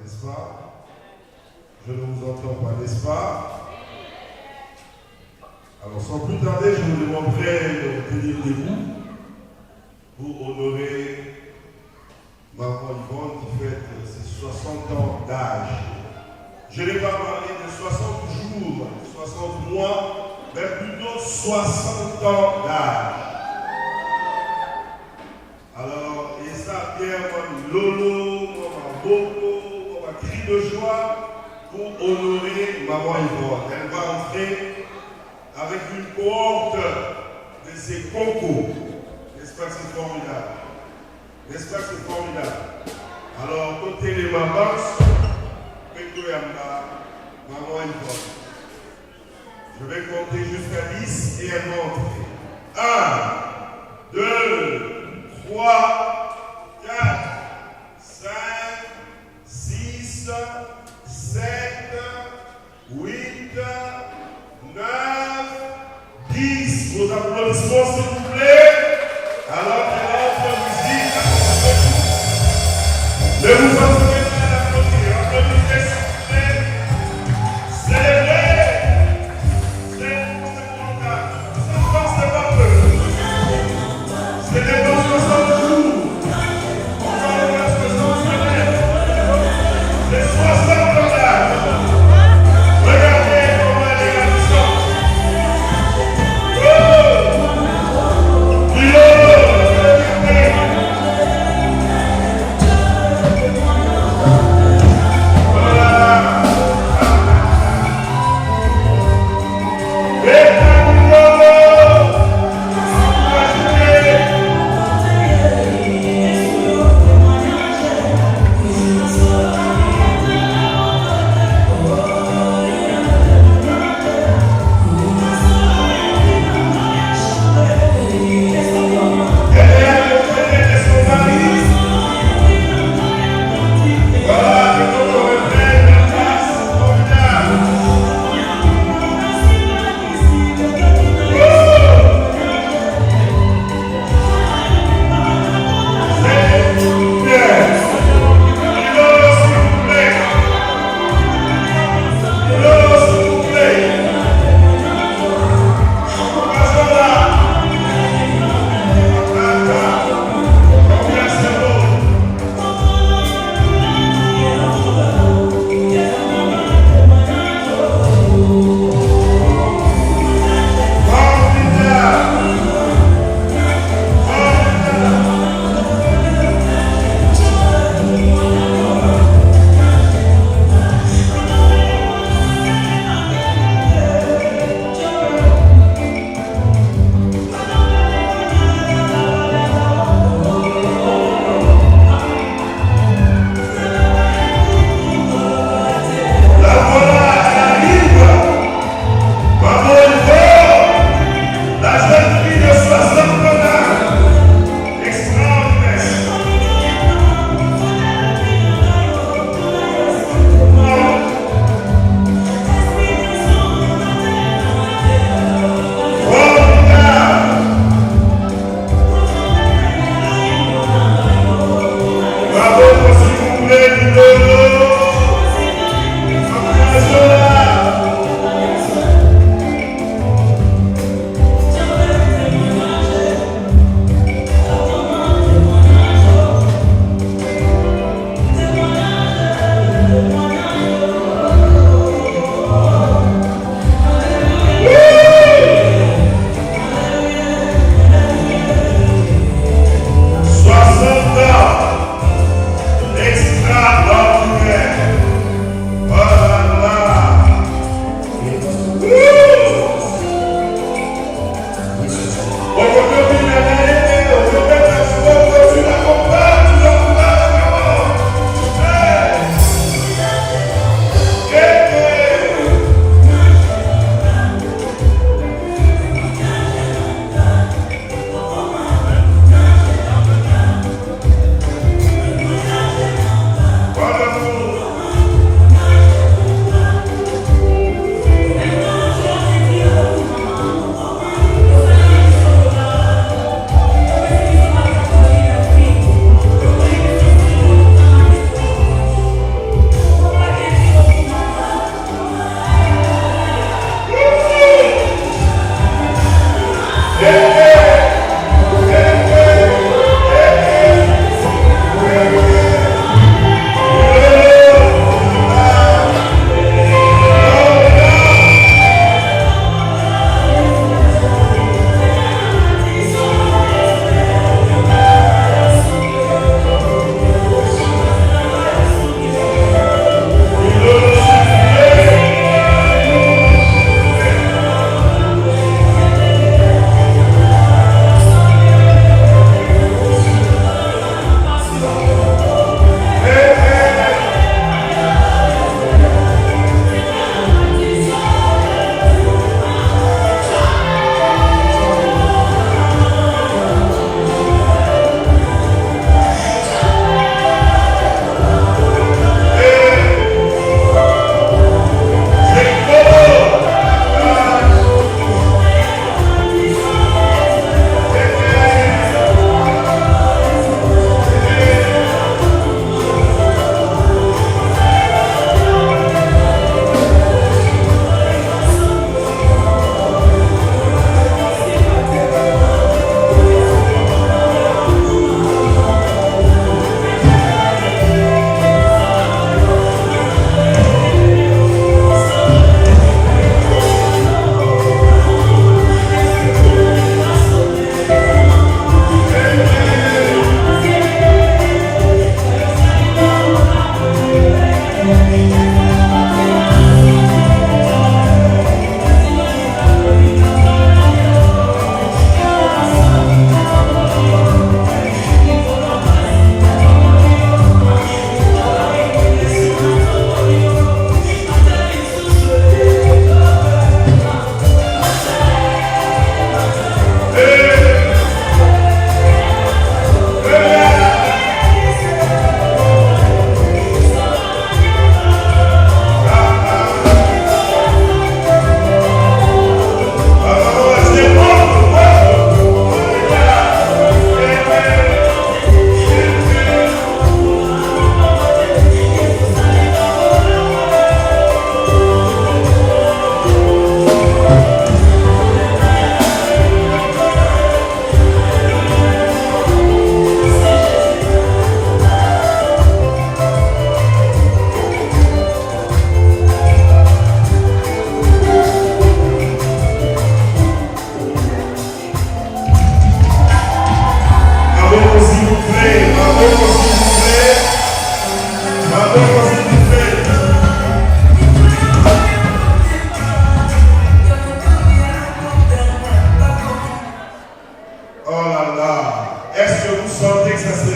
n'est-ce pas? Je ne vous entends pas, n'est-ce pas? Alors sans plus tarder, je vous demanderai de tenir debout pour honorer maman Yvonne qui fête ses 60 ans d'âge. Je n'ai pas parlé de 60 jours, 60 mois, mais plutôt 60 ans d'âge. Alors, et ça, Pierre, comme Lolo, comme Boko, comme un cri de joie pour honorer maman Yvonne. Elle va entrer avec une cohorte de ses concours. N'est-ce pas que c'est formidable? N'est-ce pas que c'est formidable? Alors, côté les mamans, Pedro Yamba, maman Yvonne. Je vais compter jusqu'à 10 et elle va entrer. 1, 2, 3, 4, 5, 6, 7, 8, 9, 10. Vos applaudissements, s'il vous plaît. Alors, notre musique, ne vous fatiguez pas d'applaudir. Applaudissez, s'il vous plaît. Célébrez. C'est formidable. C'est pas peu. C'est des bons 60 jours. On va le faire 60 semaines. C'est 60 ans d'âge. Regardez comment elle est grandissante.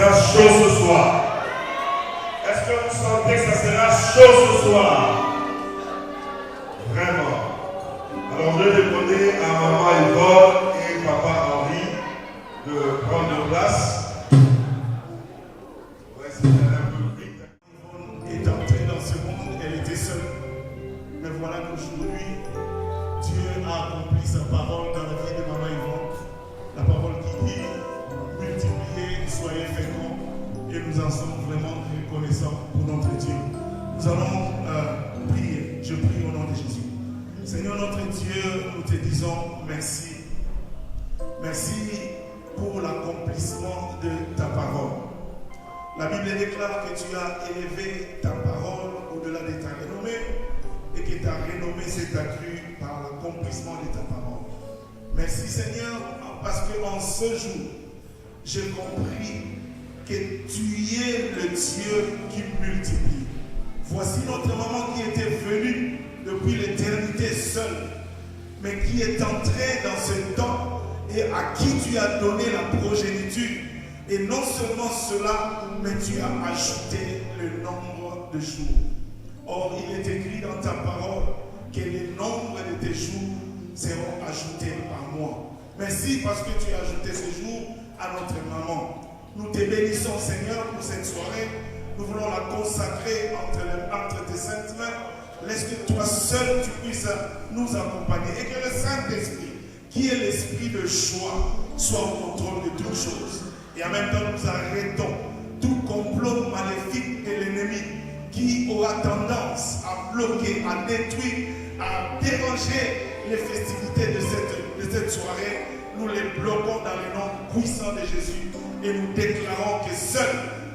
sera chaud ce soir? Est-ce que vous sentez que ça sera chaud ce soir? Vraiment. Alors je vais demander à maman Yvonne et papa Henri de prendre place. Ouais, c'est un peu vite. Yvonne est entrée dans ce monde, elle était seule. Mais voilà qu'aujourd'hui, Dieu a accompli sa parole dans la vie de maman Yvonne. La parole qui dit, multipliez, soyez féconds. Et nous en sommes vraiment reconnaissants pour notre Dieu. Nous allons prier. Je prie au nom de Jésus. Seigneur notre Dieu, nous te disons merci. Merci pour l'accomplissement de ta parole. La Bible déclare que tu as élevé ta parole au-delà de ta renommée et que ta renommée s'est accrue par l'accomplissement de ta parole. Merci Seigneur, parce qu'en ce jour, j'ai compris que tu es le Dieu qui multiplie. Voici notre maman qui était venue depuis l'éternité seule, mais qui est entrée dans ce temps et à qui tu as donné la progéniture. Et non seulement cela, mais tu as ajouté le nombre de jours. Or, il est écrit dans ta parole que le nombre de tes jours seront ajoutés par mois. Merci parce que tu as ajouté ces jours à notre maman. Nous te bénissons, Seigneur, pour cette soirée. Nous voulons la consacrer entre tes saintes mains. Laisse que toi seul tu puisses nous accompagner et que le Saint-Esprit, qui est l'esprit de choix, soit au contrôle de toutes choses. Et en même temps, nous arrêtons tout complot maléfique de l'ennemi qui aura tendance à bloquer, à détruire, à déranger les festivités de cette soirée. Nous les bloquons dans le nom puissant de Jésus et nous déclarons que seul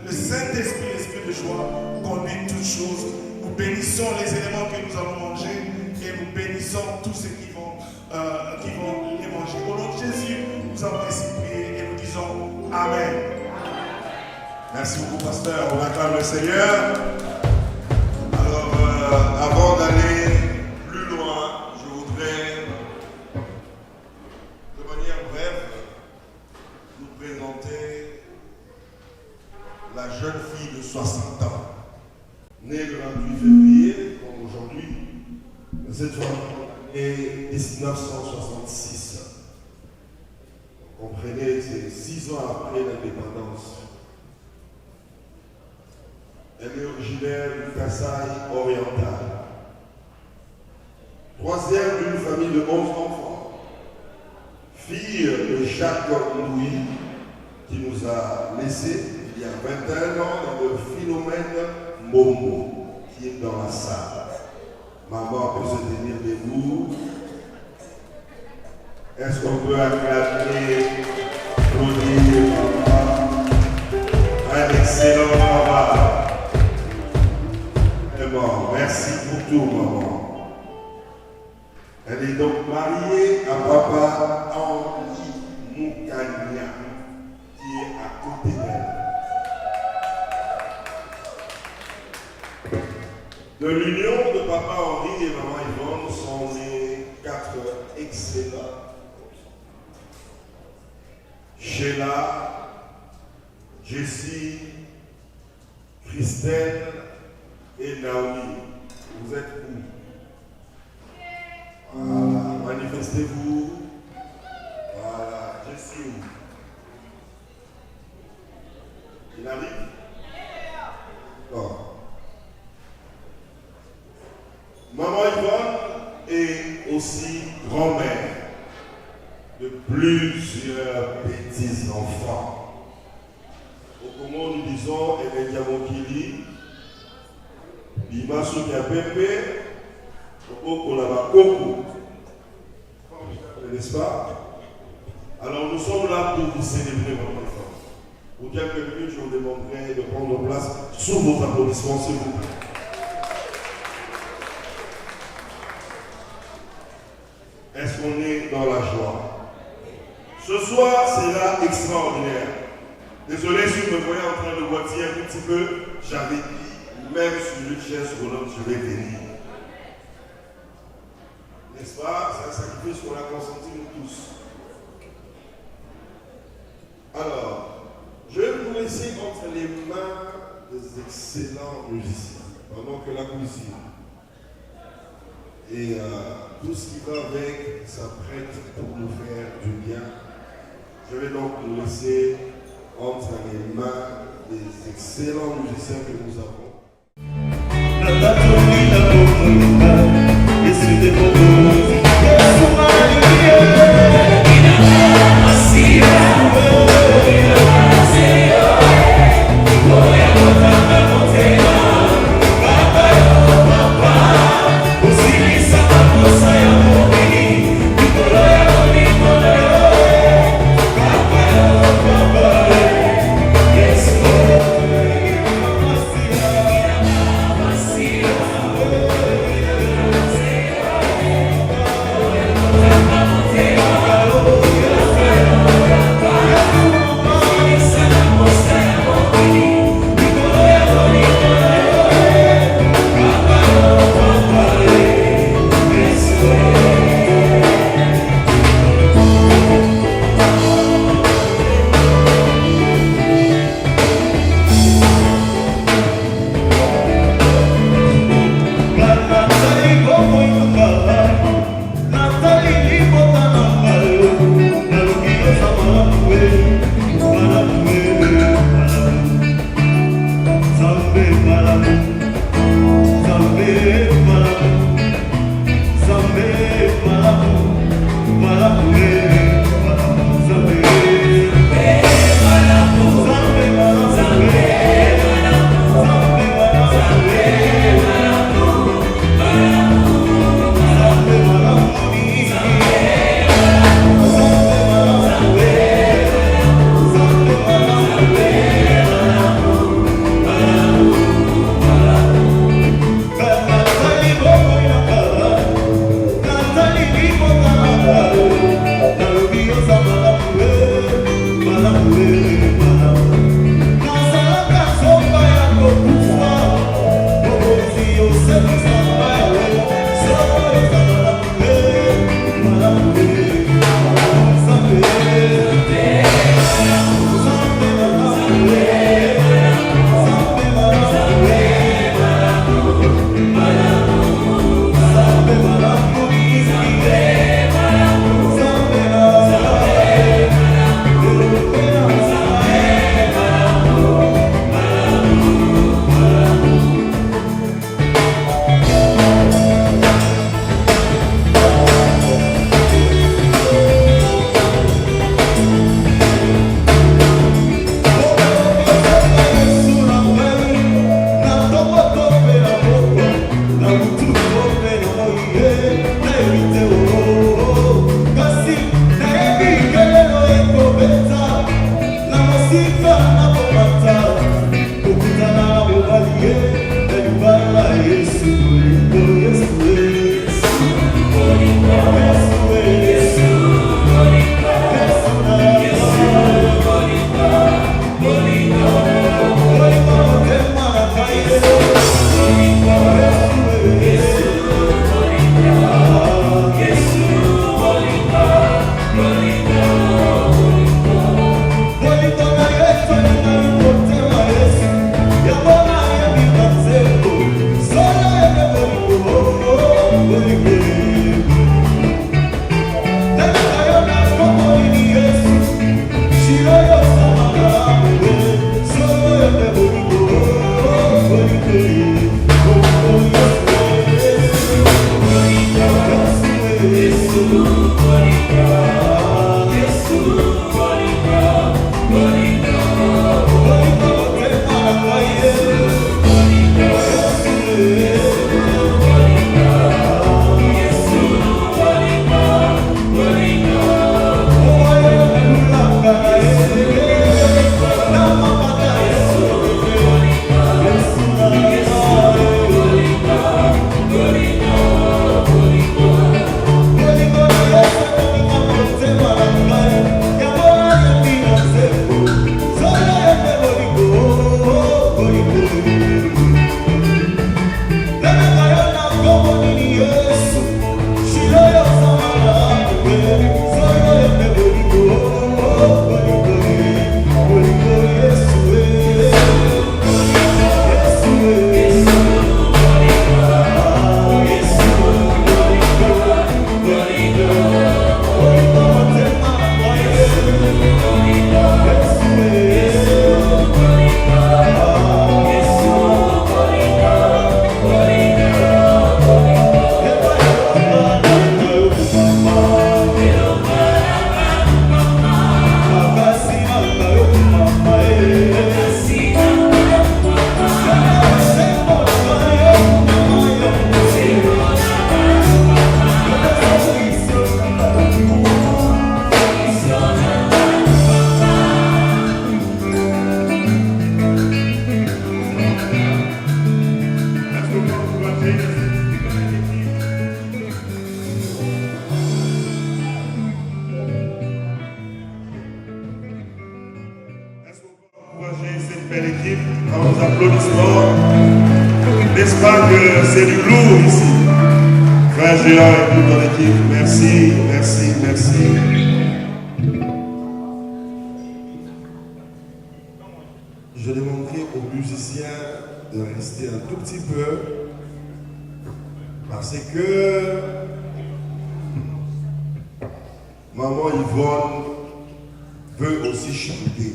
le Saint-Esprit, l'Esprit de joie, connaît toutes choses. Nous bénissons les éléments que nous allons manger et nous bénissons tous ceux qui vont les manger. Au nom de Jésus, nous avons ainsi prié et nous disons Amen. Merci beaucoup, pasteur. On acclame le Seigneur. Alors, avant d'aller plus loin, je voudrais, de manière brève, nous présenter la jeune fille de 60 ans, née le 28 février, comme aujourd'hui, mais cette fois, née 1966. Vous comprenez, c'est 6 ans après l'indépendance. Elle est originaire du Kasaï oriental. Troisième d'une famille de 11 enfants. Fille de Jacques Louis, qui nous a laissé il y a 21 ans, et de Philomène Momo, qui est dans la salle. Maman peut se tenir debout. Est-ce qu'on peut acclamer, applaudir papa? Un excellent travail. Vraiment, merci pour tout, maman. Elle est donc mariée à papa Henri Moukania, qui est à côté d'elle. De l'union de papa Henri et maman Yvonne sont nés 4 excellents. Sheila, Jessie, Christelle et Naomi. Vous êtes où? Voilà, manifestez-vous. Voilà, Jessie où? Il arrive? Bon. Maman Yvonne est aussi grand-mère de plusieurs petits-enfants. Au Congo, nous disons Emediamokili, Bimasu Kiapembe, Okolabakoko. N'est-ce pas? Alors nous sommes là pour vous célébrer votre enfant. Pour quelques minutes, je vous demanderai de prendre place sous vos applaudissements, s'il vous plaît. Est-ce qu'on est dans la joie? Ce soir sera extraordinaire. Désolé si vous me voyez en train de boiter un petit peu. J'avais dit, même sur une chaise roulante, je vais venir. N'est-ce pas? C'est un sacrifice qu'on a consenti nous tous. Alors, je vais vous laisser les mains des excellents musiciens, pendant que la musique et tout ce qui va avec s'apprête pour nous faire du bien. Je vais donc nous laisser entre les mains des excellents musiciens que nous avons. See you. encourager cette belle équipe dans nos applaudissements. N'est-ce pas que c'est du lourd ici? Frère Géant et toute ton équipe, merci, merci, merci. Je demanderai aux musiciens de rester un tout petit peu parce que Maman Yvonne veut aussi chanter.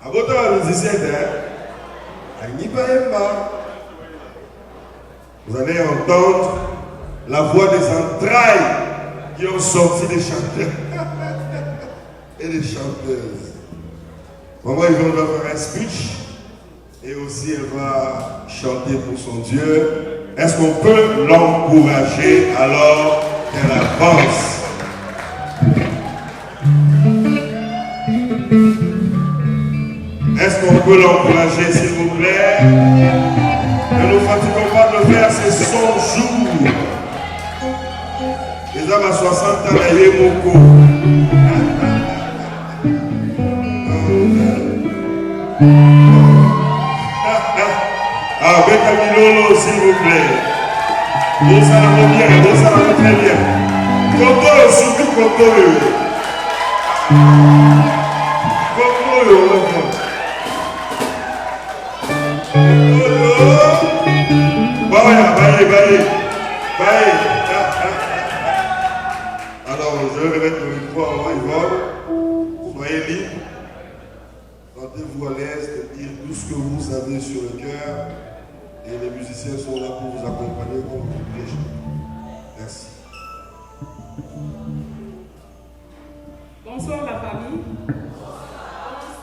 À votre musicien, vous allez entendre la voix des entrailles qui ont sorti des chanteurs et des chanteuses. Maman Yvonne va faire un speech et aussi elle va chanter pour son Dieu. Est-ce qu'on peut l'encourager alors qu'elle avance? Est-ce qu'on peut l'encourager, s'il vous plaît? Ne nous fatiguons pas de faire ces 100 jours. Les hommes à 60 ans, il y a beaucoup. Ah, Bekamilolo, s'il vous plaît. Vous ça va bien, vous ça va très bien. Koto, surtout Koto. Koto, alors, je vais remettre le micro à moi, Yvonne. Soyez libre. Sentez-vous à l'aise de dire tout ce que vous avez sur le cœur. Et les musiciens sont là pour vous accompagner comme vous voulez. Merci. Bonsoir la famille.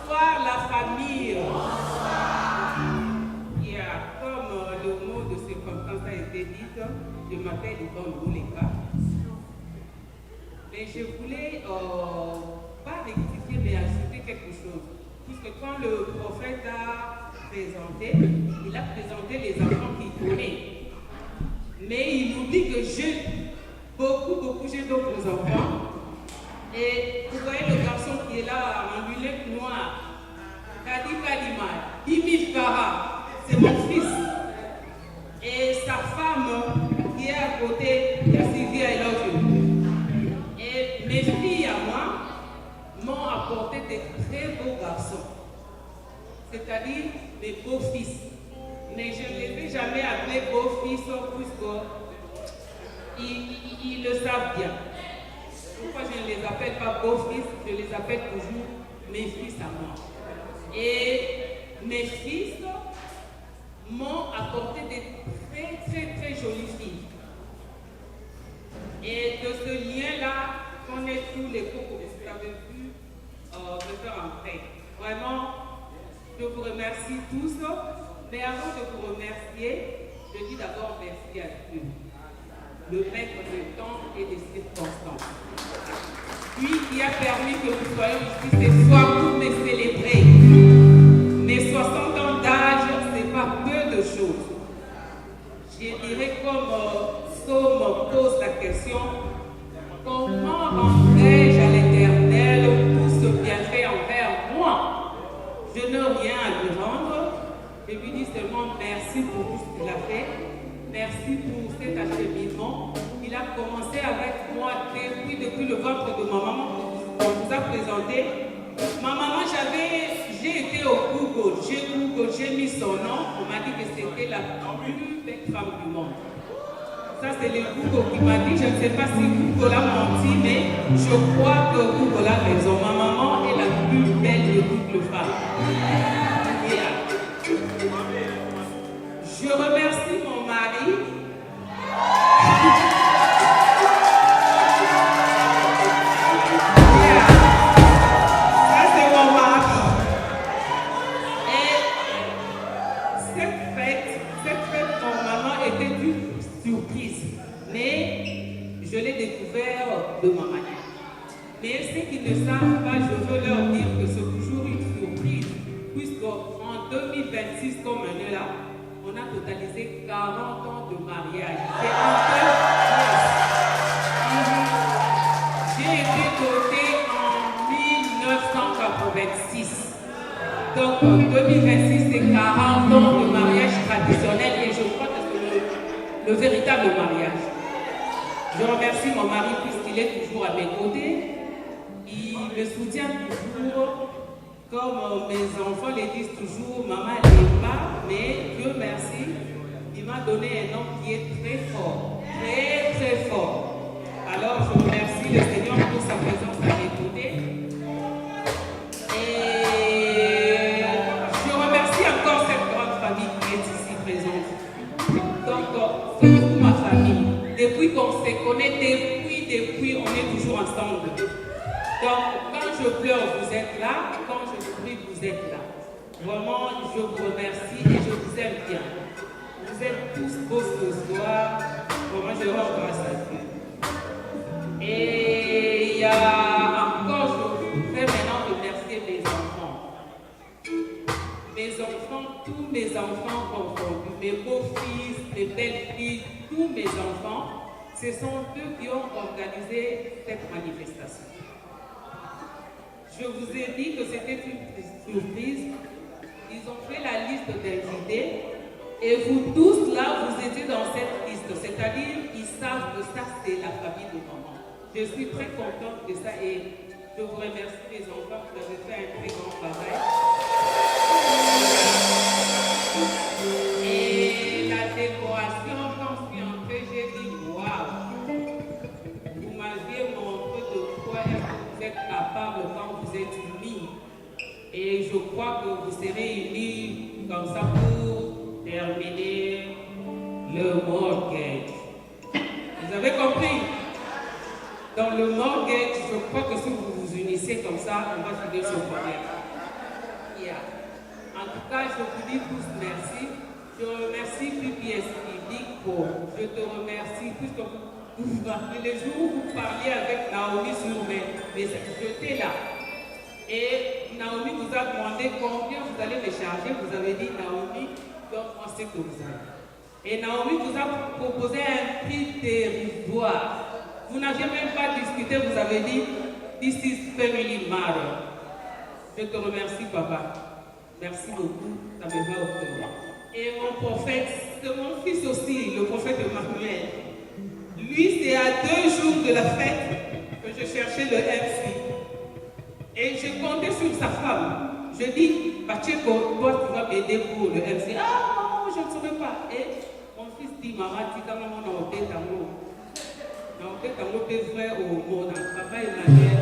Bonsoir la famille. Comme le mot de circonstance a été dit, je m'appelle Yvonne Bouleka. Mais je voulais pas rectifier mais ajouter quelque chose. Puisque quand le prophète a présenté, il a présenté les enfants qu'il connaît. Mais il nous dit que j'ai beaucoup, j'ai d'autres enfants. Et vous voyez le garçon qui est là en lunettes noires, Kadi Kadima, 10 000 carats, c'est mon fils. Et sa femme qui est à côté, qui a Sylvia et l'autre. Et mes filles à moi m'ont apporté des très beaux garçons, c'est-à-dire mes beaux-fils. Mais je ne les ai jamais appelés beaux-fils puisqu'ils le savent bien. Pourquoi je ne les appelle pas beaux-fils, je les appelle toujours mes fils à moi. Et mes fils m'ont apporté des très jolies filles. Et de ce lien-là, on est tous les couples que vous avez pu me faire entrer. Vraiment, je vous remercie tous. Mais avant de vous remercier, je dis d'abord merci à Dieu, le maître du temps et des circonstances. Lui qui a permis que nous soyons ici ce soir pour me célébrer. Mes 60 ans d'âge, ce n'est pas peu de choses. Je dirais comme Somme pose la question, comment rendrai-je à l'Éternel tout ce bienfait envers moi? Je n'ai rien à lui rendre. Je lui dis seulement merci pour tout ce qu'il a fait. Merci pour cet acheminement. Il a commencé avec moi depuis le ventre de ma maman qu'on vous a présenté. Ma maman, j'ai été au Google, j'ai mis son nom. On m'a dit que c'était la plus belle femme du monde. Ça, c'est le Google qui m'a dit. Je ne sais pas si Google a menti, mais je crois que Google a raison. Ma maman est la plus belle de toutes les femmes. Je remercie mon mari. Ça, c'est mon mari. Et cette fête pour maman était une surprise. Mais je l'ai découvert de ma manière. Mais ceux qui ne savent pas, je veux leur dire que c'est toujours une surprise. Puisqu'en 2026, comme on est là, on a totalisé 40 ans de mariage. C'est un seul prince. J'ai été dotée en 1986. 1986. Donc, en 2026, c'est 40 ans de mariage traditionnel et je crois que c'est le véritable mariage. Je remercie mon mari puisqu'il est toujours à mes côtés. Il me soutient toujours, comme mes enfants le disent toujours, maman n'est pas, mais Dieu merci, il m'a donné un homme qui est très fort, très très fort. Alors je remercie le Seigneur pour sa présence à mes côtés. Et je remercie encore cette grande famille qui est ici présente. Donc c'est toute ma famille. Depuis qu'on se connaît, depuis on est toujours ensemble. Donc quand je pleure, vous êtes là, et quand je prie, vous êtes là. Vraiment, je vous remercie et je vous aime bien. Vous êtes tous beaux ce soir. Vraiment, je rends grâce à Dieu. Et il y a encore, je voudrais maintenant remercier mes enfants. Mes enfants, tous mes enfants confondus, mes beaux-fils, mes belles-filles, tous mes enfants, ce sont eux qui ont organisé cette manifestation. Je vous ai dit que c'était une surprise. Ils ont fait la liste d'invités et vous tous là, vous étiez dans cette liste. C'est-à-dire, ils savent que ça, c'est la famille de maman. Je suis très contente de ça et je vous remercie les enfants, vous avez fait un très grand travail. Et la décoration, quand je suis entrée, j'ai dit waouh! Vous m'aviez montré de quoi est-ce que vous êtes capable quand vous êtes unis. Et je crois que vous serez unis comme ça pour terminer le mortgage. Vous avez compris? Dans le mortgage, je crois que si vous vous unissez comme ça, on va finir ce problème. Yeah. En tout cas, je vous dis tous merci. Je remercie PPS Public pour. Je te remercie puisque vous parlez les jours où vous parliez avec Naomi sur mes j'étais là. Et Naomi vous a demandé combien vous allez me charger. Vous avez dit Naomi, donc on sait que vous avez. Et Naomi vous a proposé un prix dérisoire. Vous n'avez même pas discuté, vous avez dit This is family matter. Je te remercie, papa. Merci beaucoup, ça me va au cœur. Et mon prophète, c'est mon fils aussi, le prophète Emmanuel. Lui, c'est à 2 jours de la fête que je cherchais le MC. Et je comptais sur sa femme. Je dis, Pacheco, toi, tu vas m'aider pour le MC. Ah, non, je ne saurais pas. Et mon fils dit, maman, tu as maman dans le tête à moi. Dans le tête à moi, tu es vrai au monde. Papa Emmanuel,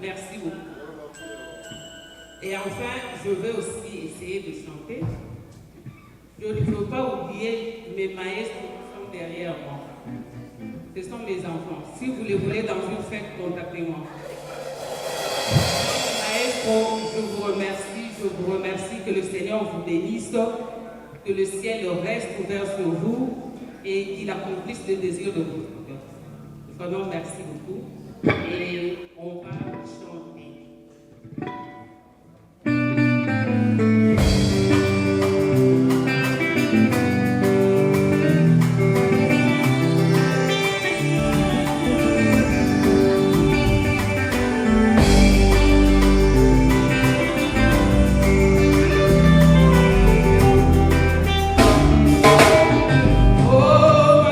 merci beaucoup. Et enfin, je vais aussi essayer de chanter. Je ne veux pas oublier mes maestros qui sont derrière moi. Ce sont mes enfants. Si vous les voulez dans une fête, contactez-moi. Maestro, je vous remercie que le Seigneur vous bénisse, que le ciel reste ouvert sur vous et qu'il accomplisse le désir de votre cœur. Vraiment, merci beaucoup. Et on va chanter. Oh,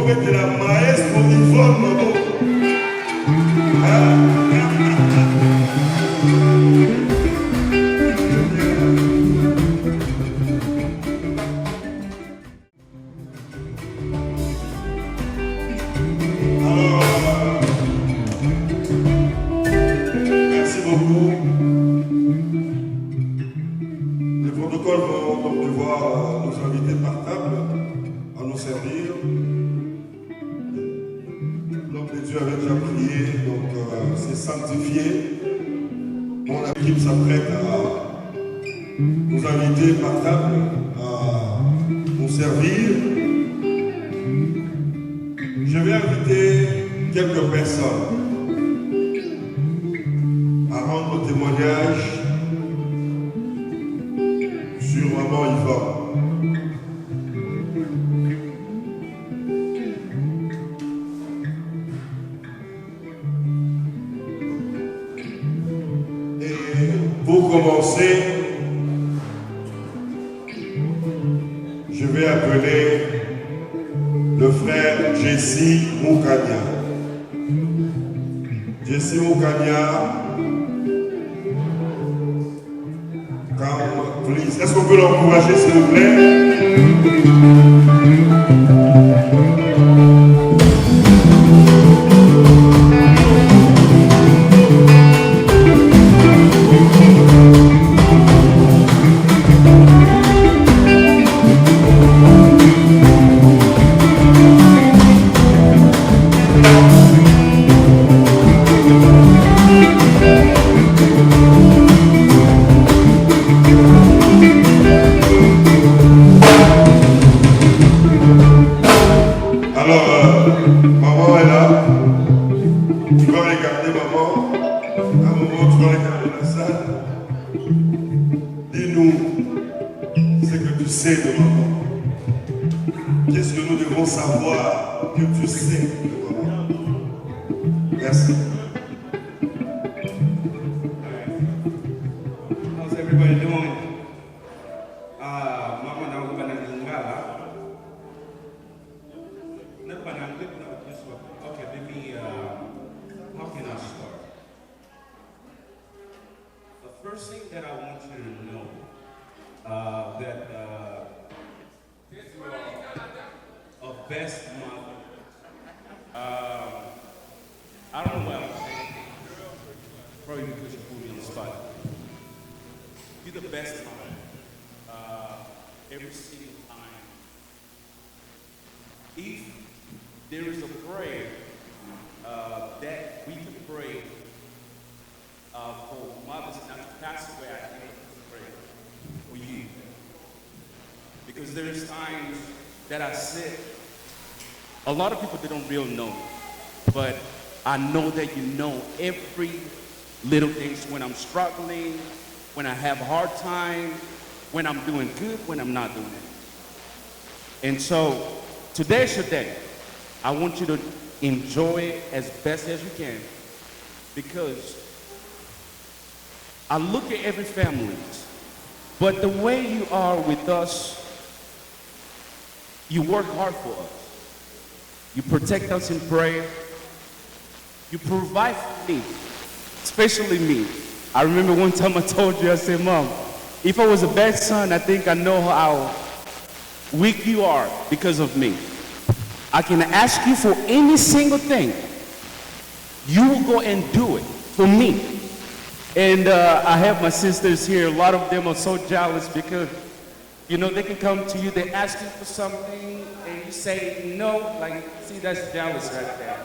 mettre la maestro Yvonne Mabo. Merci beaucoup. Les protocoles vont donc devoir nous inviter par table à nous servir. L'homme de Dieu avait déjà prié, donc c'est sanctifié. Mon équipe s'apprête à nous inviter par table à nous servir. Je vais inviter quelques personnes à rendre témoignage sur Maman Yvonne. Et pour commencer, je vais appeler le frère Jesse Moukania. Jesse Moukania, come, please. Est-ce qu'on peut l'encourager, s'il vous plaît? Maman est là. Tu vas regarder maman. À un moment, tu vas regarder la salle. Dis-nous ce que tu sais de maman. Qu'est-ce que nous devons savoir que tu sais de maman? Merci. How's everybody doing? Mama na ubanangingala. Okay, let me, how can I start? The first thing that I want you to know, that you are a best mother. I don't know what I'm saying, probably because you put me on the spot. You're the best mother, every single time. If there is a prayer that we can pray for mothers not to pass away, I think we can pray for you. Because there's times that I sit, a lot of people, they don't really know, but I know that you know every little things when I'm struggling, when I have a hard time, when I'm doing good, when I'm not doing it. And so, today's your day. I want you to enjoy it as best as you can, because I look at every family, but the way you are with us, you work hard for us. You protect us in prayer. You provide for me, especially me. I remember one time I told you, I said, Mom, if I was a bad son, I think I know how weak you are because of me. I can ask you for any single thing. You will go and do it for me. And I have my sisters here. A lot of them are so jealous because, you know, they can come to you, they ask you for something, and you say no. Like, see, that's jealous right there.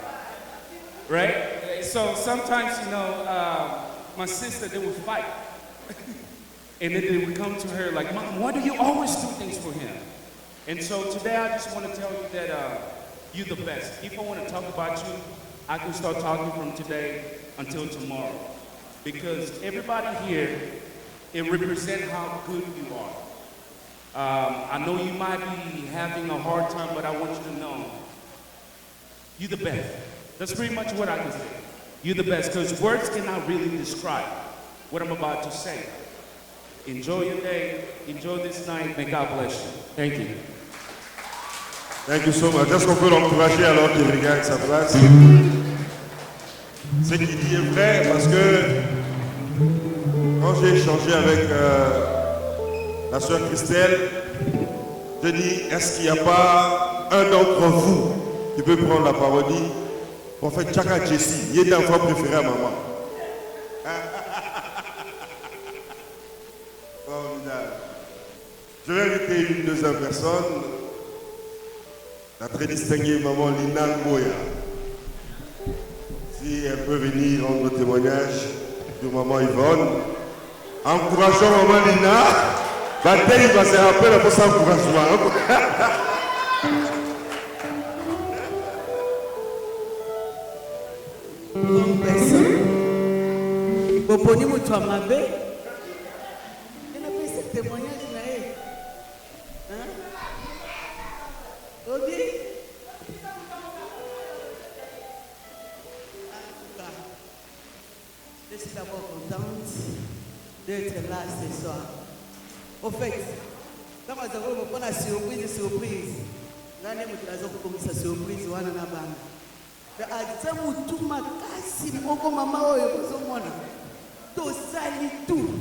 Right? So sometimes, you know, my sister, they would fight. And then they would come to her like, Mom, why do you always do things for him? And so today I just want to tell you that you're the best. If I want to talk about you, I can start talking from today until tomorrow. Because everybody here, it represents how good you are. I know you might be having a hard time, but I want you to know you're the best. That's pretty much what I can say. You're the best, because words cannot really describe what I'm about to say. Enjoy your day. Enjoy this night. May God bless you. Thank you. Thank you so much. Est-ce qu'on peut l'encourager alors qu'il regagne sa place? Ce qu'il dit est vrai parce que quand j'ai échangé avec la soeur Christelle, je dis, est-ce qu'il n'y a pas un d'entre vous qui peut prendre la parole? Dit, prophète Chaka Jessie, il est l'enfant préféré à maman. Formidable. Je vais inviter une deuxième personne, la très distinguée maman Lina Moya. Si elle peut venir rendre témoignage de maman Yvonne. Encourageons maman Lina. Bataille, il va se rappeler pour s'encouragement. Bonne personne. Boponi Moutoua Mabé. Elle a fait ce témoignage. Hein? Obi? Je suis d'abord contente d'être là ce soir. Au fait, quand vous avez la surprise, l'année où vous avez commencé la surprise, vous avez une bande. Azamu tout ma kasi moko mama oyo kozomona to sali tout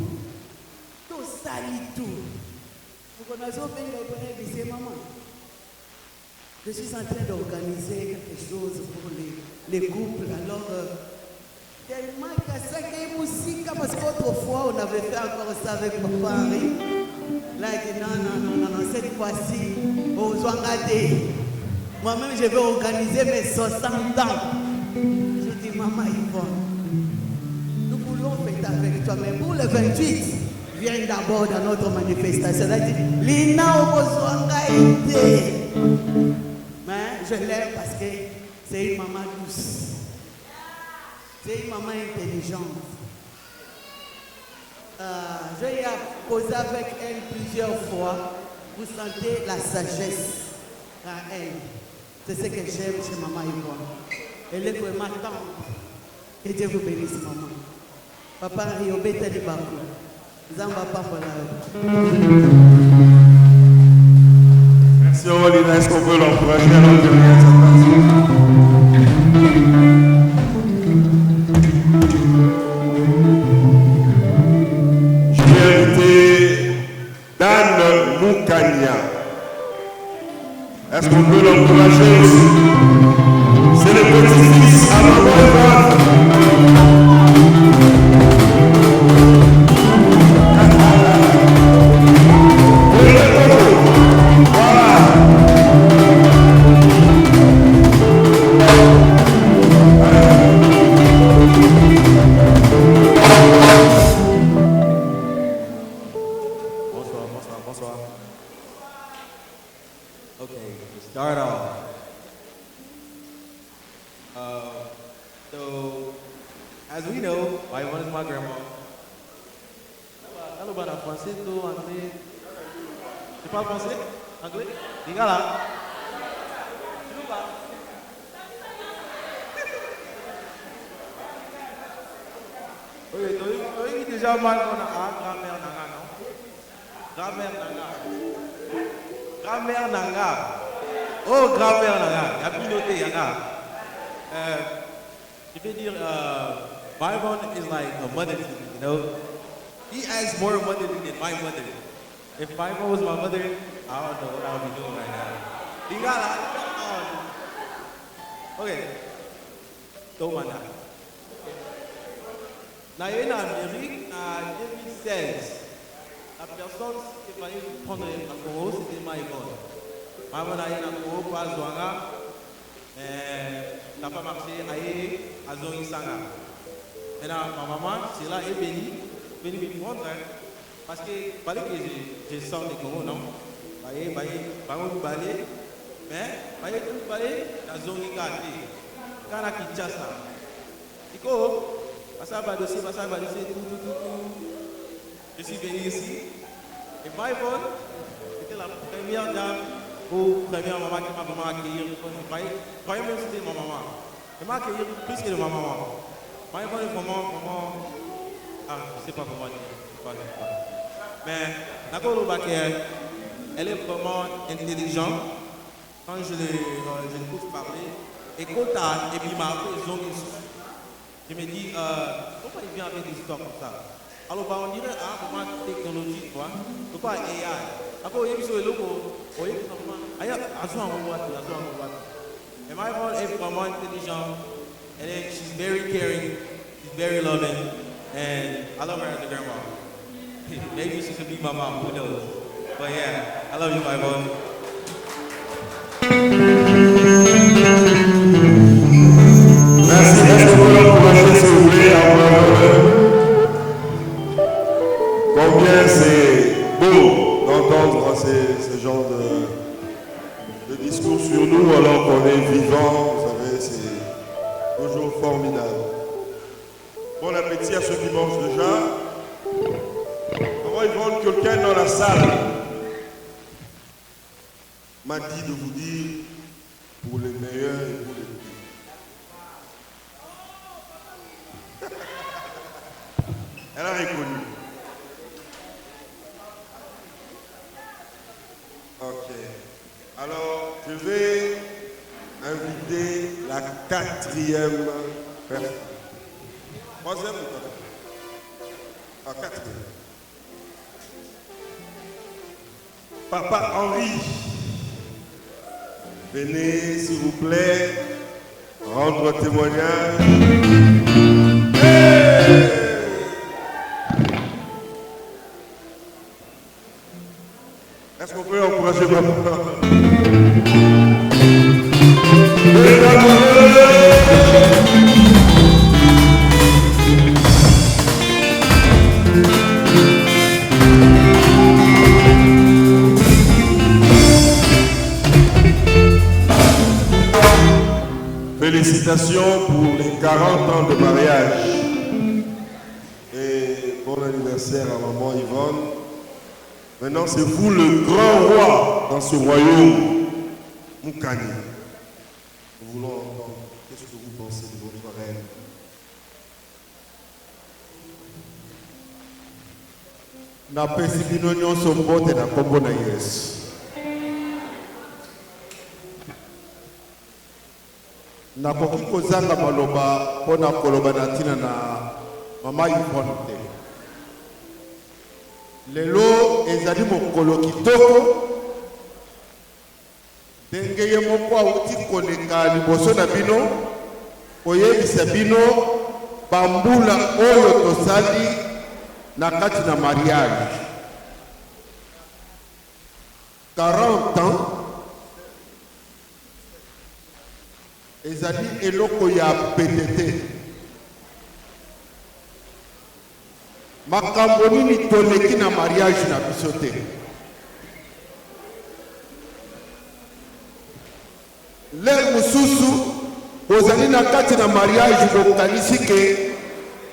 vous connaissez bien les maman. Je suis en train d'organiser quelque chose pour les couples. Alors tellement qu'à ça qu'il y a musique parce qu'autrefois on avait fait encore ça avec papa Henri. Là il dit non cette fois-ci on va regarder. Moi-même, je vais organiser mes 60 ans. Je dis, maman Yvonne, nous voulons fêter avec toi, mais pour le 28, viens d'abord dans notre manifestation. Elle dit, Lina Obozwangaïté. Mais je l'aime parce que c'est une maman douce. C'est une maman intelligente. J'ai posé avec elle plusieurs fois. Vous sentez la sagesse à elle. C'est ce que j'aime chez maman Yvonne. Elle est vraiment tendre. Que Dieu vous bénisse, maman. Papa Riobeta de Bakou. Zamba Pambola. Merci Olina. Est-ce qu'on peut l'encourager alors de venir à sa place? Je vais inviter Dan Moukania. Est-ce qu'on peut l'encourager aussi? C'est le petit-fils à maman Yvonne. Bonsoir. Okay, to start off. So, as we know, Yvonne is my grandma. Hello, about français, tout, anglais. Tu parles français? Anglais? Les gars là? Tu nous parles? Oui, tu as déjà mal qu'on a grand-mère Nanga, non? Grand-mère Nanga. Grand-mère Nanga. Oh, grand-mère Nanga. Il y a plus noté, Nanga. Je vais dire, Yvonne is like a mother to me, you know? He has more mother than my mother. If Yvonne was my mother, I don't know what I would be doing right now. Lingala, okay. Tomana. Là, en Amérique, en 2016, la personne qui est venue prendre la Congo, c'était Yvonne. Yvonne a eu la Congo, pas Zouanga. N'a pas marché, à Zongi Sanga. Maintenant, ma maman, c'est là, elle est venue me prendre, parce que fallait que je sors des Congo, non? Mais, tout balé, dans Zongi Kati. Quand on a Kinshasa. Iko, ça va dossier, tout. Je suis venu ici. Et Yvonne, c'était la première dame ou première maman qui m'a vraiment accueilli. Croyez même c'était ma maman. Elle m'a accueilli plus que de ma maman. Yvonne est vraiment. Ah, je ne sais pas comment dire. Mais, d'accord, elle est vraiment intelligente. quand je l'écoute parler, et puis ils ont je me dis, pourquoi il vient avec des histoires comme ça? Alors, on dirait, comment technologie, quoi? Pourquoi AI? Après, il y a des gens et my mom est vraiment intelligente, and then she's very caring, she's very loving, and I love her as a grandma. Maybe she could be my mom, who knows? But yeah, I love you, my mom. Merci, est-ce que vous pouvez encourager s'il vous plaît combien c'est beau d'entendre ce genre de discours sur nous alors qu'on est vivant, vous savez, c'est toujours formidable. Bon appétit à ceux qui mangent déjà. Avant, ils vont quelqu'un dans la salle m'a dit de vous dire pour les meilleurs et pour les pires. Elle a reconnu. Ok. Alors, je vais inviter la 4e personne. 3e ou 4e? Ah, 4e. Papa Henri, venez s'il vous plaît rendre témoignage. Hey! Est-ce qu'on peut encourager papa? Félicitations pour les 40 ans de mariage. Et bon anniversaire à maman Yvonne. Maintenant, c'est vous le grand roi dans ce royaume. Moukani. Nous voulons entendre. Qu'est-ce que vous pensez de votre reine? Napesi bino nyonso mbote na kombo na Yesu. Nakoki kozanga maloba mpona koloba na ntina na mama Yvonne te. Lelo ezali mokolo kitoko ndenge ye moko awuti koleka liboso na bino koyebisa bino bambula oyo tosali na kati na mariage. 40 ans ezali eloko ya PTT. Makambo nini toleki na mariage na biso te? Lere mosusu ozali na kati na mariage bokanisi ke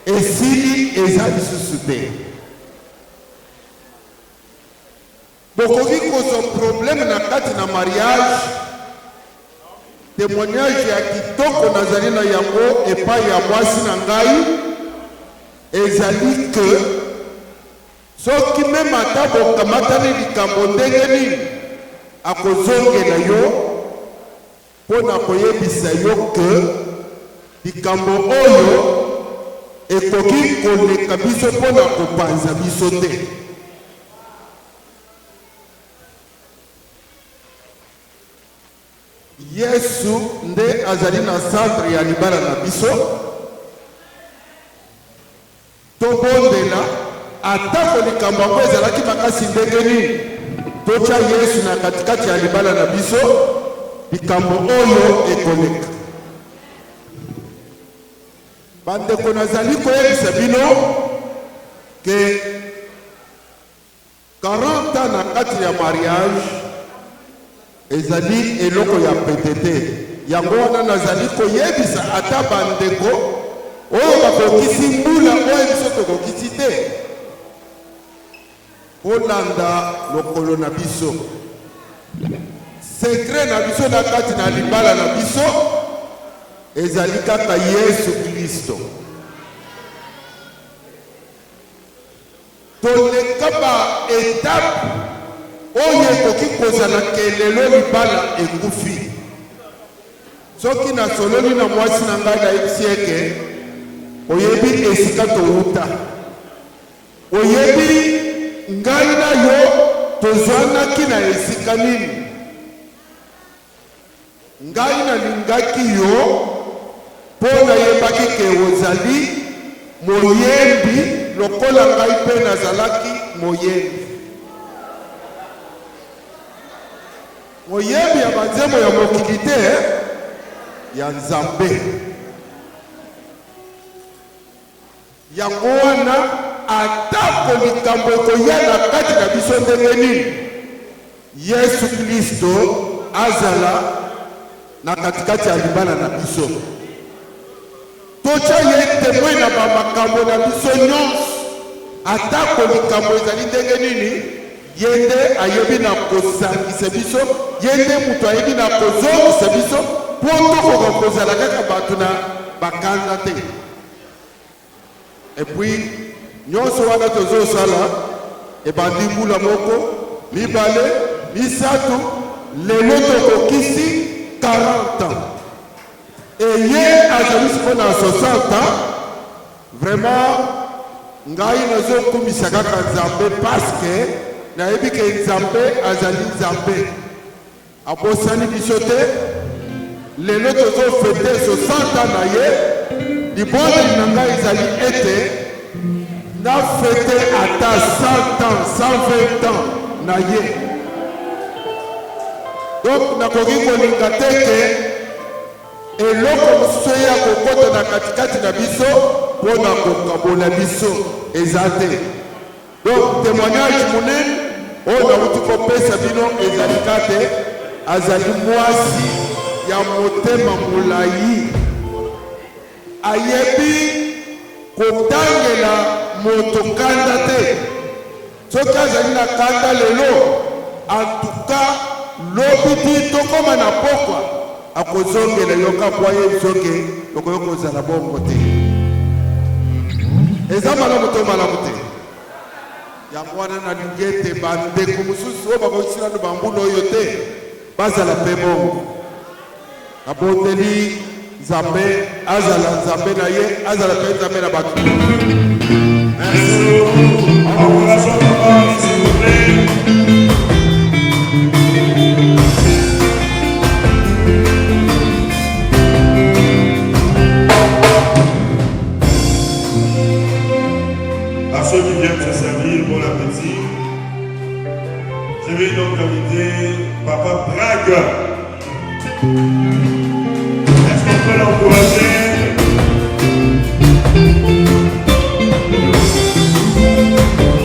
esili eza lisusu te. Bokoki kozwa problème na kati na mariage. Témoignage ya kitoko nazali na yango epai ya mwasi na ngai ezali ke soki meme ata bokamatani likambo ndenge nini akozongela yo mpona koyebisa yo ke likambo oyo ekoki koleka biso mpona kopanza biso te. Yesu nde azali na centre ya libala na biso. Tobondela atako likambo yango ezalaki makasi ndenge nini totya Yesu na katikati ya libala na biso, likambo oyo ekoleka. Bandeko nazali koyebisa bino ke 40 ans na kati ya mariage ezali eloko ya PTT. Yango wana nazali koyebisa ata bandeko oyo bakokisi mbula oyo biso tokokisi te olanda lokolo na biso. Sekre na biso na kati na libala na biso ezali kaka Yesu Kristo. Toleka ba étape oyo ekoki kozala kelelo libala ekufi. Soki nasololi na mwasi na ngai nayebisi eke oyebi esika towuta, oyebi ngai na yo tozwanaki na esika nini. Ngai nalingaki yo mpo nayebaki ke ozali moyembi lokola ngai mpe nazalaki moyembi. Moyembi ya banzembo ya mokili te ya Nzambe. Yango wana atako likambo ekoya na kati na biso ndenge nini, Yesu Kristo azala na katikati ya libala na biso. Tocha ye témoin na bamakambo na biso nyonso. Atako likambo ezali ndenge nini, yende ayebi na kosangisa biso, yende mutu ayebi na kozongisa biso, po tokoka kozala kaka bato na bakanda te. Et puis nyonso wana tozosala ebandi mbula moko, mibale, misato, lelo tokokisi 40 ans. Et ye azali siko na 60 ans. Vraiment ngai nazokumisa kaka Nzambe parce que nayebi ke Nzambe azali Nzambe. Abosani biso te. Lelo tozofete 60 ans na ye. Libondeli na ngai ezali ete na fete ata 100 ans, 120 ans na ye. Donc nakoki kolinga te ke eloko mosusu ya kokota na katikati na biso mpona kokabola biso eza te. Donc témoignage monene oyo nauti kopesa bino ezali kate azali mwasi ya motema molai, ayebi kotangela moto kanda te. Soki azali na kanda lelo, en tout cas lobi ti tokoma na pokwa akozongela yoka kwa ye soki tokoyo kozala bongo te. Eza malamu to malamu te. Yango wana nalingi ete bandeko mosusu oyo bakosila no bambula oyo te bazala mpe bongo. Abondeli Nzambe azala Nzambe na ye, azala mpe Nzambe na bato. Merci beaucoup. Encourageons papa, s'il vous plaît. À ceux qui viennent se servir, bon appétit. Je vais donc inviter Papa Prague. Est-ce qu'on peut l'encourager?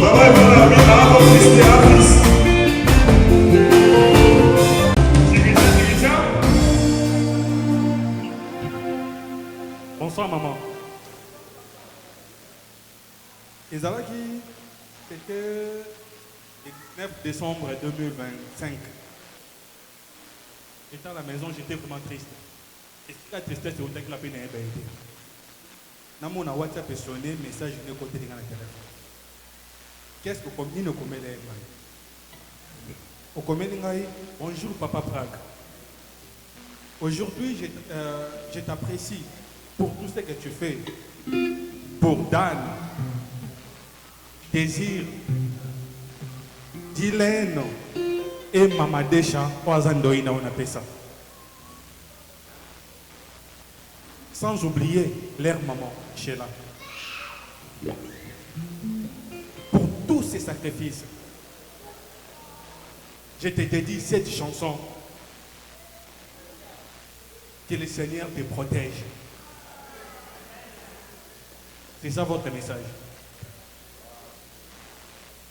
Papa est mon ami, à mon fils et à fils. Bonsoir maman. Ezalaki, c'était le 19 décembre 2025. J'étais à la maison, j'étais vraiment triste. Et la tristesse, c'est autant que la peine est belle. Dans mon WhatsApp est sonné, message de côté de la téléphone. Qu'est-ce que comme il ne commet les mains? Au commet bonjour papa Prague. Aujourd'hui, je t'apprécie pour tout ce que tu fais pour Dan, Désir, Dylan et Mamadesha, Oazandoïna, on appelle ça. Sans oublier leur maman, Sheila. Pour tous ces sacrifices, je te dédie cette chanson. Que le Seigneur te protège. C'est ça votre message.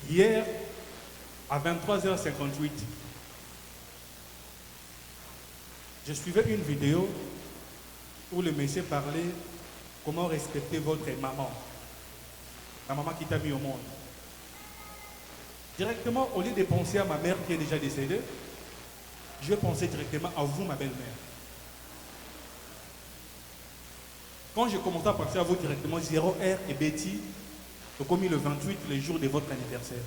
Hier, à 23h58, je suivais une vidéo où le monsieur parlait comment respecter votre maman. La maman qui t'a mis au monde. Directement, au lieu de penser à ma mère qui est déjà décédée, je pensais directement à vous, ma belle-mère. Quand j'ai commencé à penser à vous directement, 0R et Betty, ont commis le 28, le jour de votre anniversaire.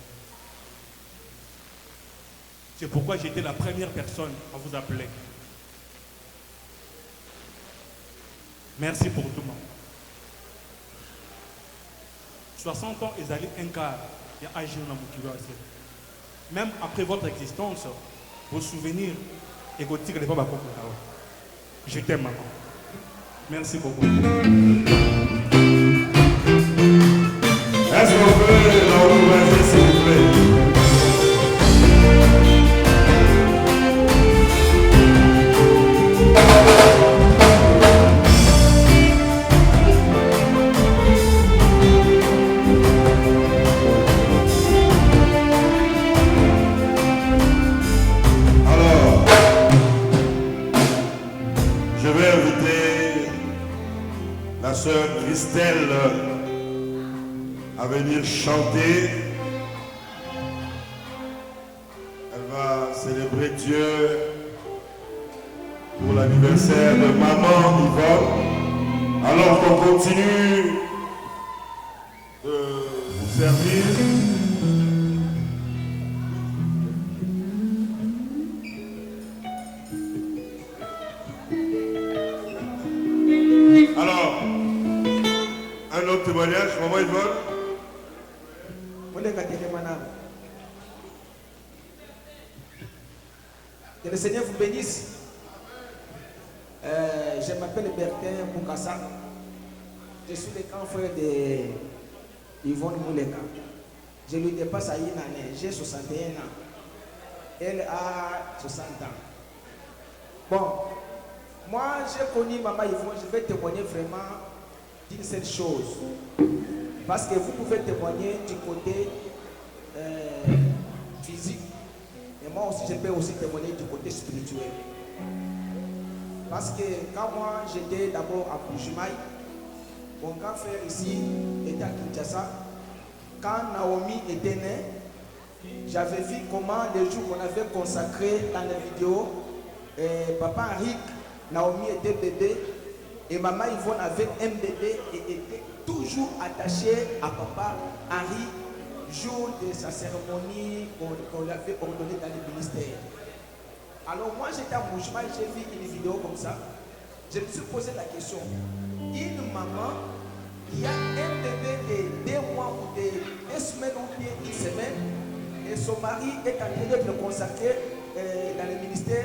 C'est pourquoi j'étais la première personne à vous appeler. Merci pour tout le monde. 60 ans, ils allaient un quart et agir dans mon kilo. Même après votre existence, vos souvenirs et vos tirs, les pas comme je t'aime, maman. Merci beaucoup. Est-ce qu'on peut l'encourager, s'il vous plaît? La sœur Christelle à venir chanter. Elle va célébrer Dieu pour l'anniversaire de maman Yvonne. Alors qu'on continue de vous servir. Un autre témoignage, maman Yvonne. Que le Seigneur vous bénisse. Je m'appelle Bertin Boukassa. Je suis le grand frère de Yvonne Mouleka. Je lui dépasse à une année. J'ai 61 ans. Elle a 60 ans. Bon, moi j'ai connu maman Yvonne. Je vais témoigner vraiment d'une seule chose, parce que vous pouvez témoigner du côté physique, et moi aussi je peux aussi témoigner du côté spirituel, parce que quand moi j'étais d'abord à Bujumaï, mon grand frère ici était à Kinshasa. Quand Naomi était née, j'avais vu comment les jours qu'on avait consacré dans la vidéo, papa Henrik, Naomi était bébé. Et maman Yvonne avait un bébé et était toujours attachée à papa Henri, jour de sa cérémonie qu'on lui avait ordonnée dans le ministère. Alors moi j'étais à Mouchma et j'ai vu une vidéo comme ça. Je me suis posé la question. Une maman qui a un bébé de 2 mois ou de 2 semaines ou bien 1 semaine, et son mari est en train de le consacrer dans le ministère,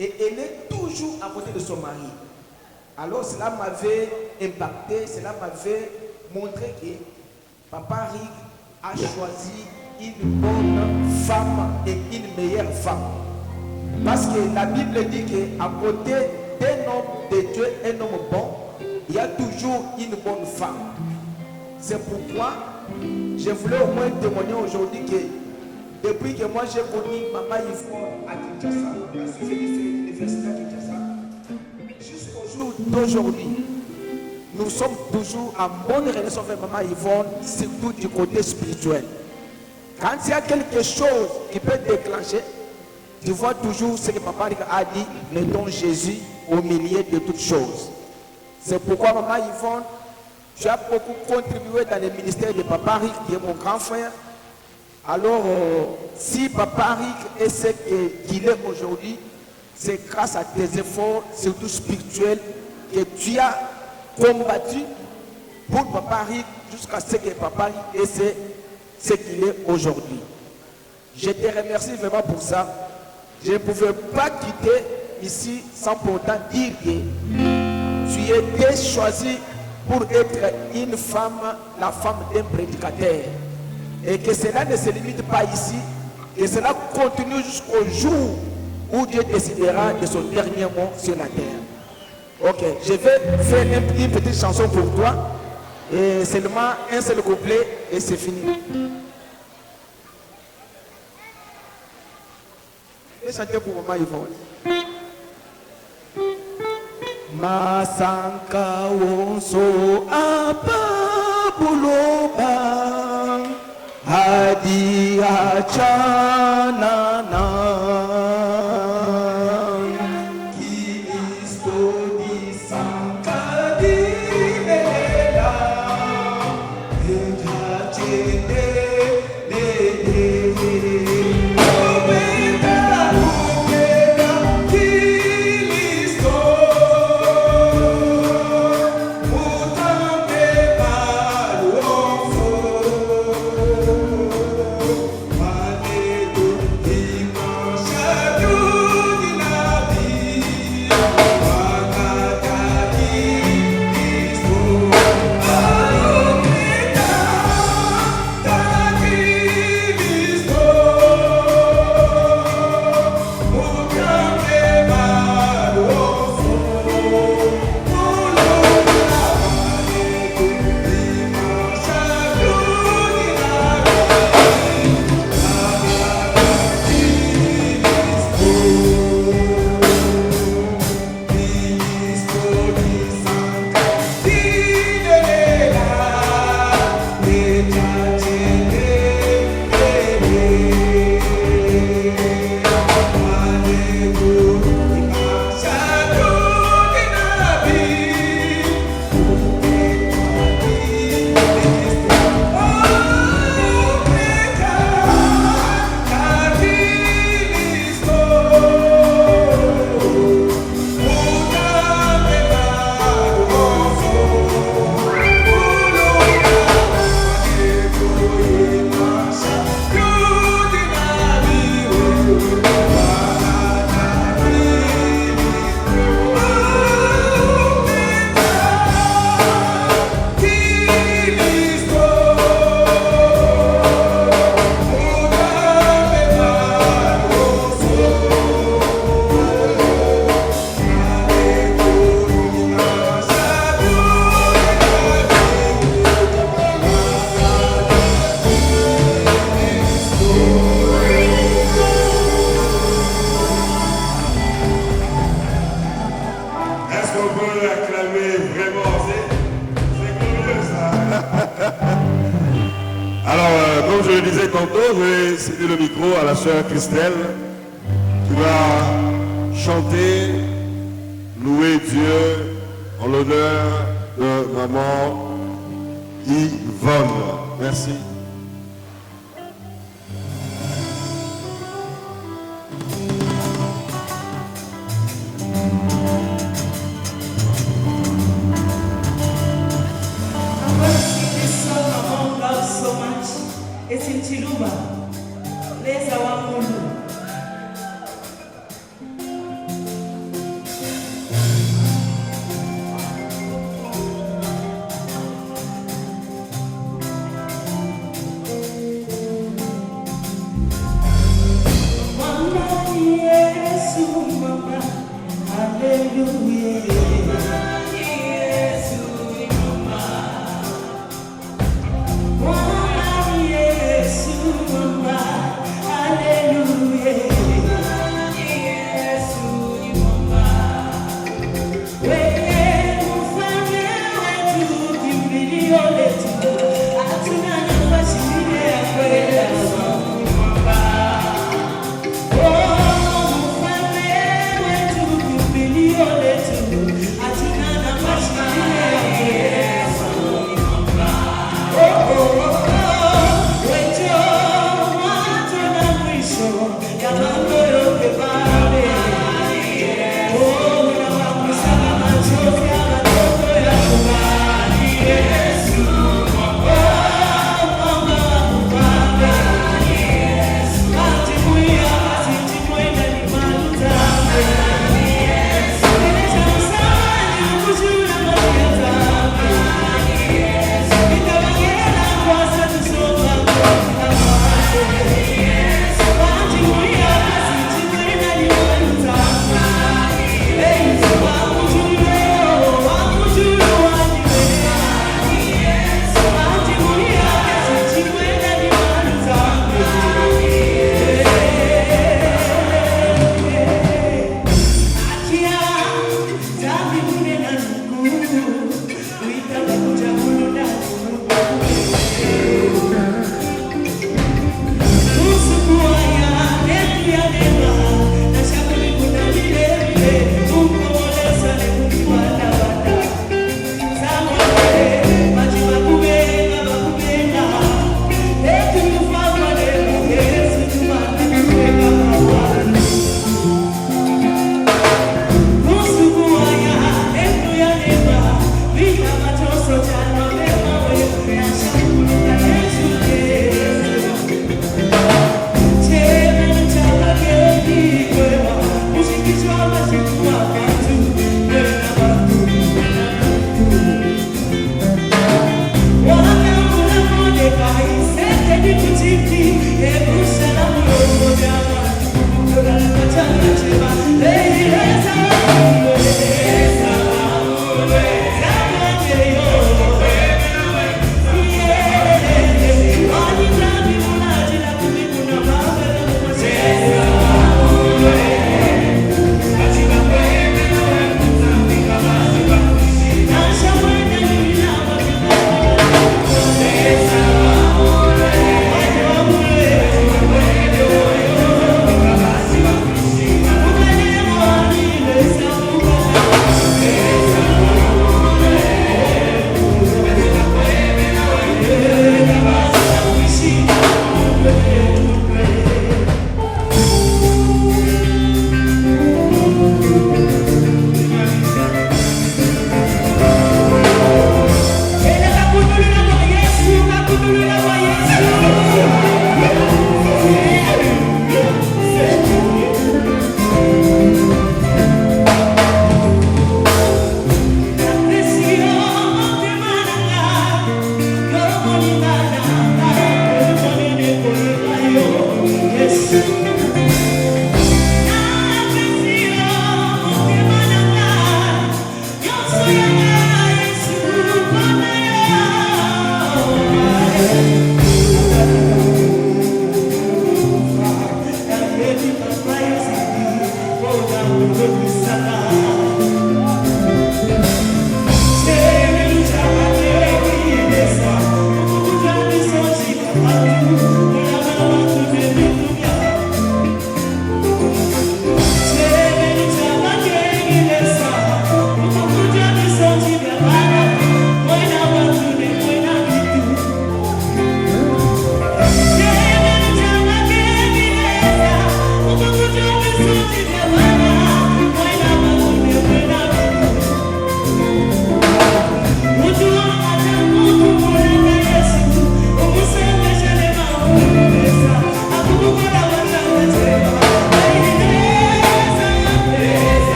et elle est toujours à côté de son mari. Alors cela m'avait impacté, cela m'avait montré que papa Rick a choisi une bonne femme et une meilleure femme. Parce que la Bible dit qu'à côté d'un homme de Dieu, un homme bon, il y a toujours une bonne femme. C'est pourquoi je voulais au moins témoigner aujourd'hui que depuis que moi j'ai connu maman Yvonne à Kinshasa, j'ai fait l'université à Kinshasa, jusqu'au jour d'aujourd'hui, nous sommes toujours en bonne relation avec maman Yvonne, surtout du côté spirituel. Quand il y a quelque chose qui peut déclencher, tu vois toujours ce que papa a dit, mettons Jésus au milieu de toutes choses. C'est pourquoi maman Yvonne, tu as beaucoup contribué dans le ministère de papa Rick, qui est mon grand frère. Alors, si papa Rick est ce qu'il est aujourd'hui, c'est grâce à tes efforts, surtout spirituels, que tu as combattu pour papa Rick jusqu'à ce que papa Rick est ce qu'il est aujourd'hui. Je te remercie vraiment pour ça. Je ne pouvais pas quitter ici sans pourtant dire que tu étais choisi pour être une femme, la femme d'un prédicateur. Et que cela ne se limite pas ici, que cela continue jusqu'au jour où Dieu décidera de son dernier mot sur la terre. Ok, je vais faire une petite chanson pour toi, et seulement un seul couplet et c'est fini. Je vais chanter pour maman Yvonne. Masanka wonso apa buloba hadi achana na Oh, baby. qu'on peut l'acclamer vraiment? C'est glorieux ça. Alors, comme je le disais tantôt, je vais céder le micro à la sœur Christelle qui va chanter, louer Dieu en l'honneur de maman Yvonne. Merci. It's in Chiluba. There's our Mulu. Mama Yesu, Mama, Hallelujah.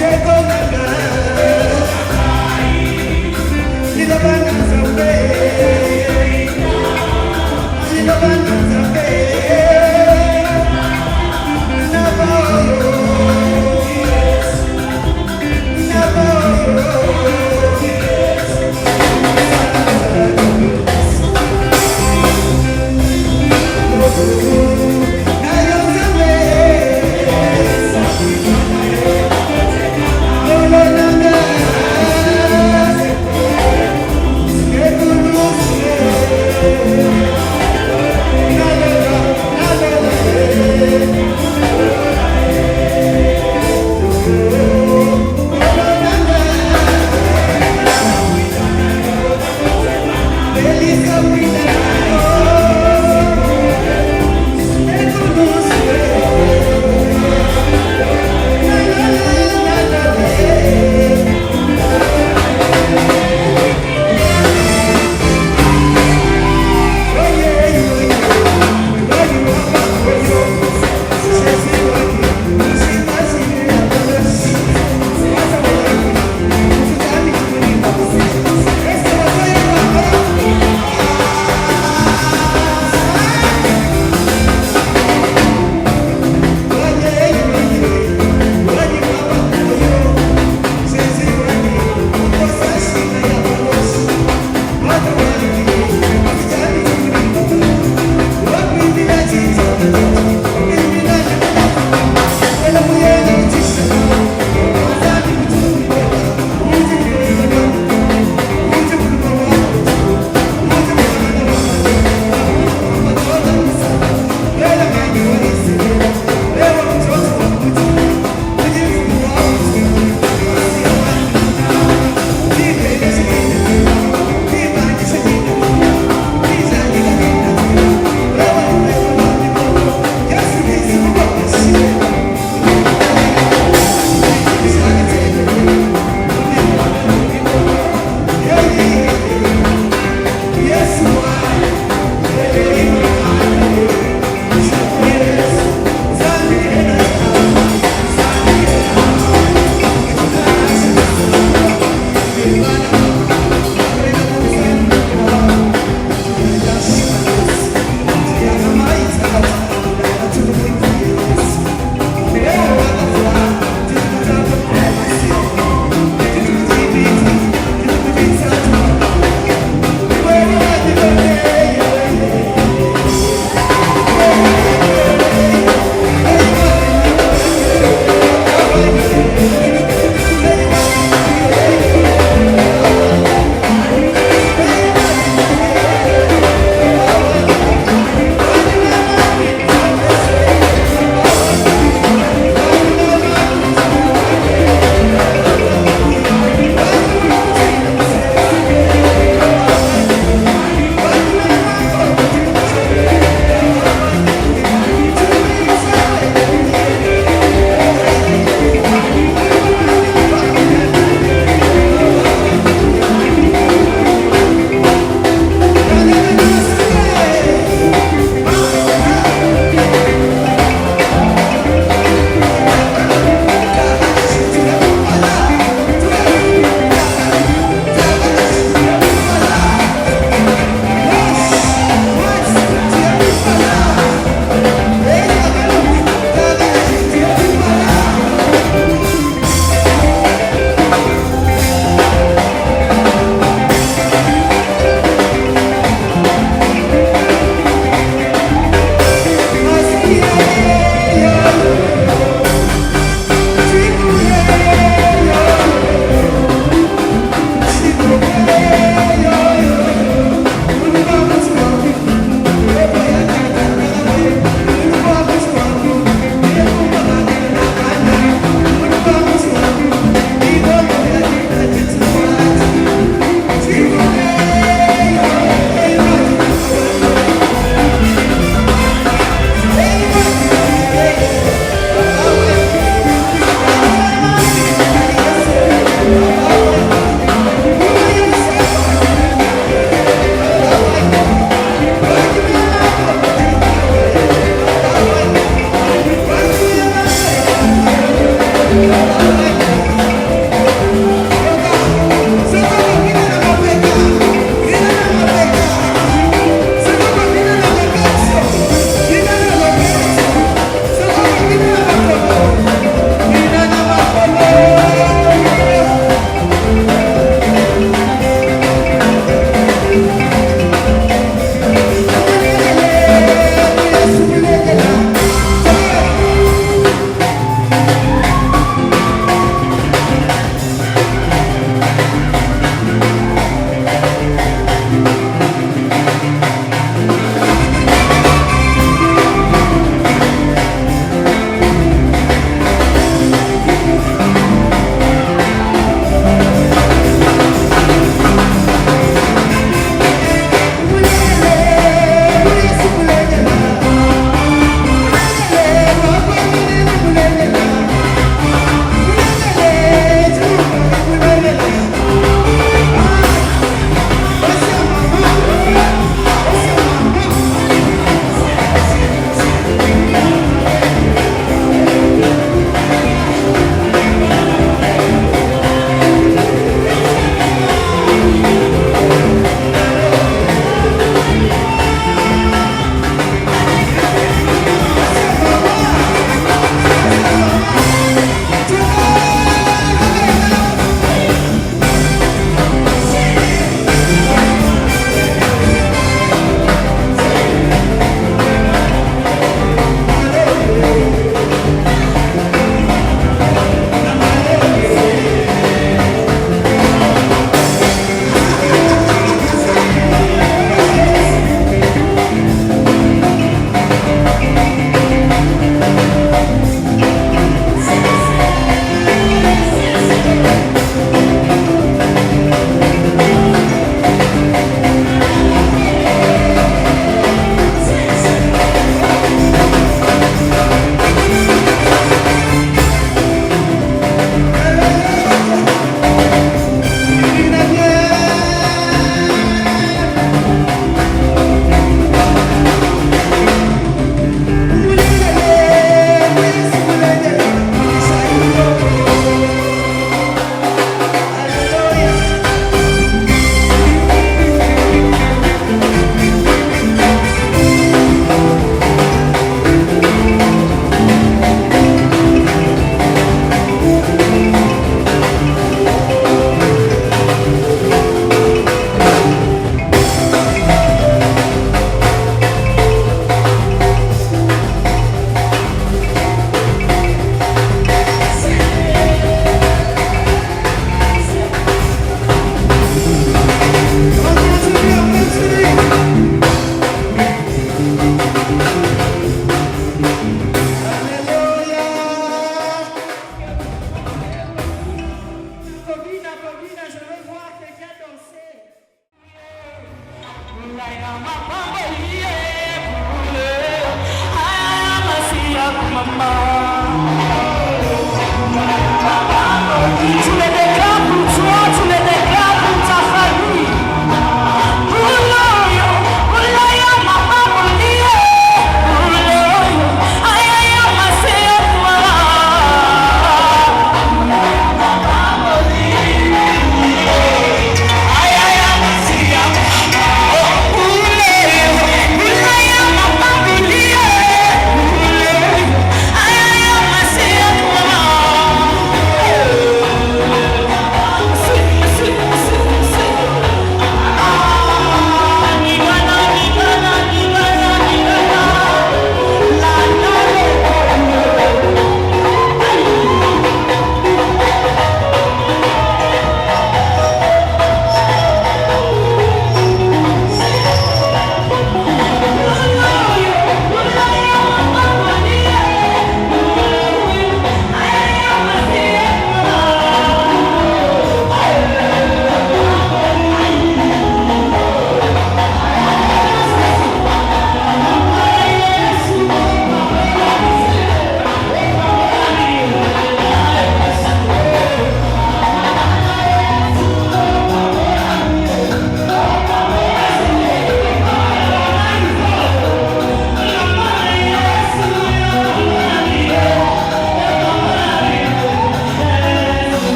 No, no.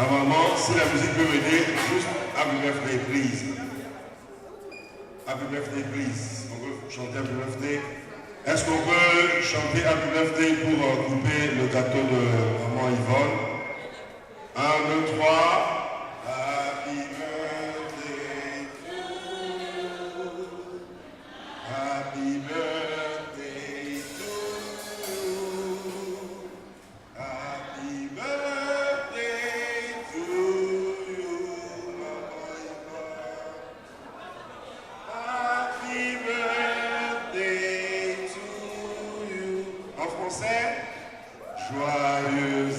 À maman, si la musique peut m'aider, juste Happy Birthday, please. Happy Birthday, please. On veut chanter Happy Birthday. Est-ce qu'on peut chanter Happy Birthday pour couper le gâteau de maman Yvonne? 1, 2, 3. Happy birthday to you. Happy birthday to you. Happy birthday to you, Maman Yvonne. Happy birthday to you. En français, joyeux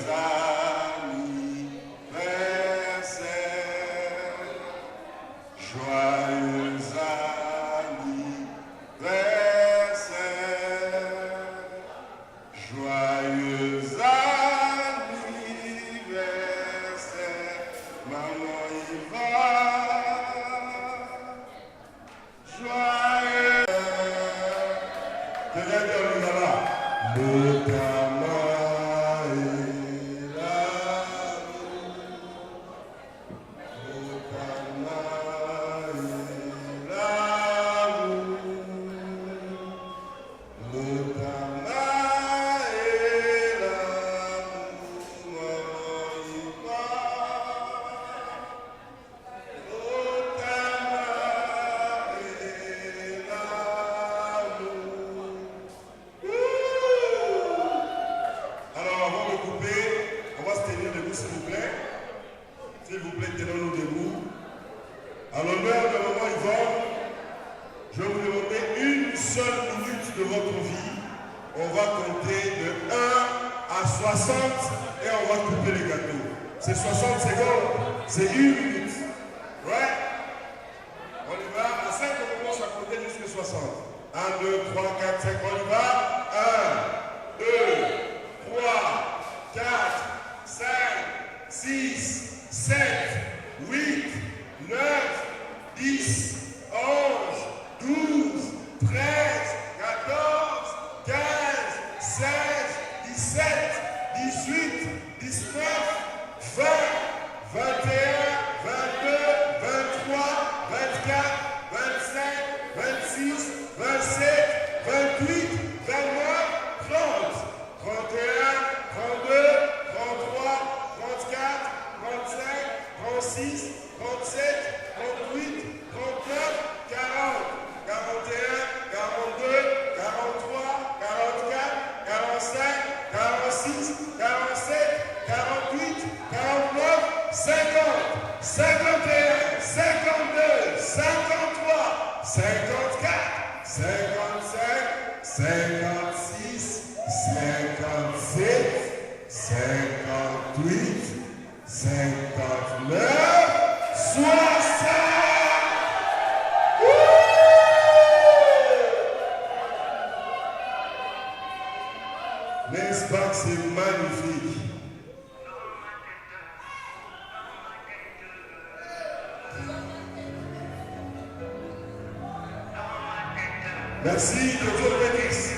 Merci, Dr. Félix.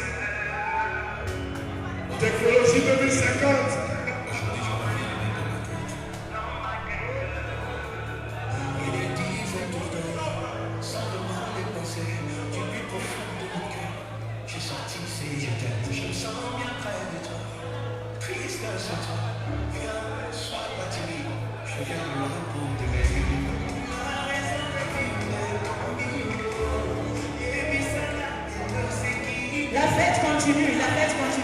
Technologie 2050. La fête continue, la fête continue.